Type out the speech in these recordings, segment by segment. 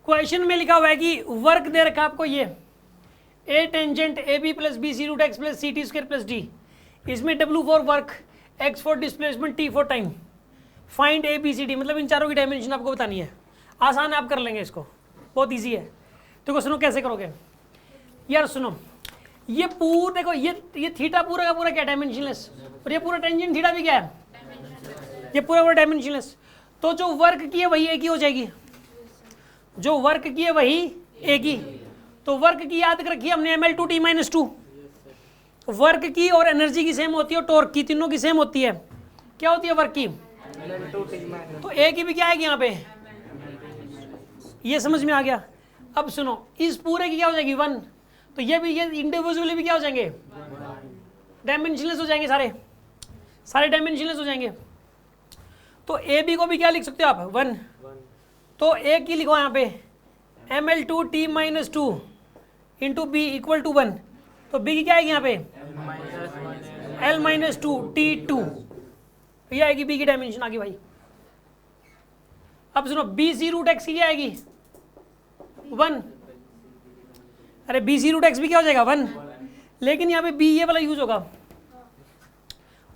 Question में लिखा हुआ है कि वर्क दे रखा आपको ये A tangent A B plus B C root X plus C T square plus D, इसमें W for work, X for displacement, T for time, find A B C D, मतलब इन चारों की डायमेंशन आपको बतानी है। आसान है, आप कर लेंगे इसको, बहुत ईजी है। देखो सुनो कैसे करोगे यार, सुनो ये पूरा देखो, ये थीटा पूरा का पूरा क्या डायमेंशनलेस, और ये पूरा टेंजेंट थीटा भी क्या है, ये पूरा डायमेंशनलेस। तो जो वर्क की है वही एक ही हो जाएगी, जो वर्क की है वही एक ही। तो वर्क की याद रखिए हमने ml2t-2, वर्क की और एनर्जी की सेम होती है और टॉर्क की, तीनों की सेम होती है। क्या होती है वर्क की, तो एक ही भी क्या आएगी यहाँ पे, ये समझ में आ गया। अब सुनो इस पूरे की क्या हो जाएगी 1, तो ये भी, ये इंडिविजुअली भी क्या हो जाएंगे, डायमेंशनलेस हो जाएंगे, सारे डायमेंशनलेस हो जाएंगे। तो ए बी को भी क्या लिख सकते हो आप 1, तो ए की लिखो यहाँ पे ml2t-2 into B equal to 1, तो बी की क्या आएगी यहाँ पे l-2t2, ये आएगी बी की डायमेंशन आगे भाई। अब सुनो बी सी रूट एक्स की क्या आएगी 1, अरे बी सी रूट एक्स भी क्या हो जाएगा 1, लेकिन यहाँ पे बी ये वाला यूज होगा।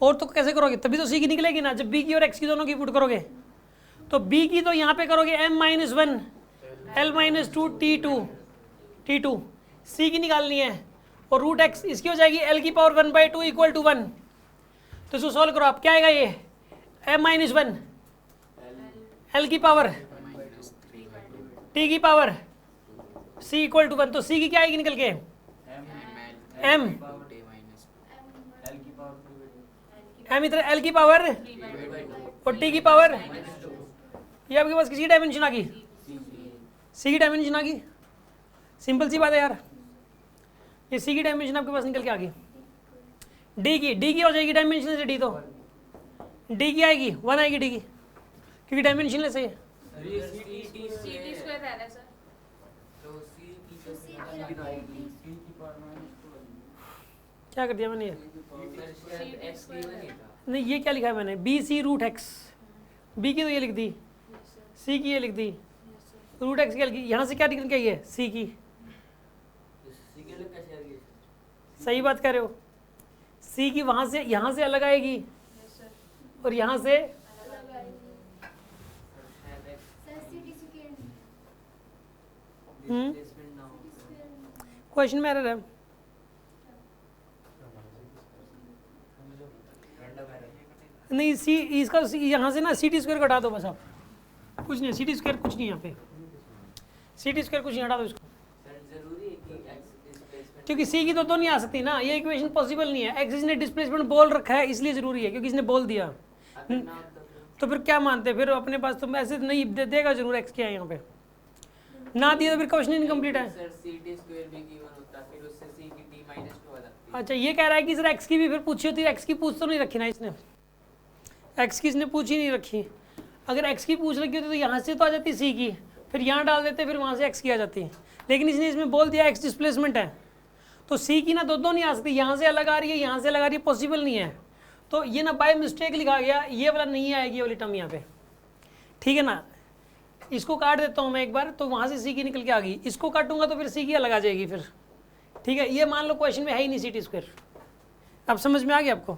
और तो कैसे करोगे, तभी तो सी की निकलेगी ना, जब बी की और एक्स की दोनों की पुट करोगे। तो b की तो यहाँ पे करोगे m-1 l-2t2, c की निकालनी है, और रूट x इसकी हो जाएगी l की पावर 1/2 इक्वल टू 1। तो इसको सॉल्व करो आप, क्या आएगा ये m-1 l की पावर t की पावर c इक्वल टू 1, तो c की क्या आएगी निकल के m इधर l की पावर और t की पावर, ये आपके पास किसी की डायमेंशन आ गई, सी की डायमेंशन आ गई। सिंपल सी बात है यार, ये सी की डायमेंशन आपके पास निकल के आ गई। डी की हो जाएगी डायमेंशन से, डी तो डी की आएगी 1 आएगी डी की, क्योंकि डायमेंशन से क्या कर दिया मैंने, नहीं ये क्या लिखा है मैंने, B C root X, B की तो ये लिख दी, सी की ये लिख दी, रूट एक्स क्या लिखी, यहाँ से क्या निकल के आई है सी की, सही बात कर रहे हो, सी की वहाँ से यहाँ से अलग आएगी और यहाँ से क्वेश्चन में एरर है, नहीं सी इसका यहाँ से ना सी टी स्क्वायर घटा दो बस आप, कुछ नहीं, सी टी स्क्वायर कुछ नहीं, यहाँ पे सी टी स्क्वायर कुछ नहीं, हटा दो इसको, क्योंकि सी की तो नहीं आ सकती ना, ये इक्वेशन पॉसिबल नहीं है। एक्स इसने डिस्प्लेसमेंट बोल रखा है इसलिए जरूरी है, क्योंकि इसने बोल दिया, तो फिर क्या मानते हैं, फिर अपने पास तो ऐसे नहीं देगा जरूर एक्स क्या है यहाँ पे, ना दिया तो फिर क्वेश्चन इनकम्प्लीट है। अच्छा ये कह रहा है कि सर एक्स की भी फिर पूछी होती है, एक्स की पूछ तो नहीं रखी ना इसने, एक्स की इसने पूछी नहीं रखी, अगर एक्स की पूछ रखी होती तो यहाँ से तो आ जाती सी की, फिर यहाँ डाल देते, फिर वहाँ से एक्स की आ जाती, लेकिन इसने इसमें बोल दिया एक्स डिस्प्लेसमेंट है, तो सी की ना दो नहीं आ सकती, यहाँ से अलग आ रही है, यहाँ से अलग आ रही है, पॉसिबल नहीं है। तो ये ना बाय मिस्टेक लिखा गया, ये वाला नहीं आएगी ये वाली टर्म यहाँ पे, ठीक है ना। इसको काट देता हूँ मैं एक बार, तो वहाँ से सी की निकल के आ गई, इसको काटूंगा तो फिर सी की अलग आ जाएगी फिर, ठीक है। ये मान लो क्वेश्चन में है ही नहीं सी टी स्क्वायर, अब समझ में आ गया आपको।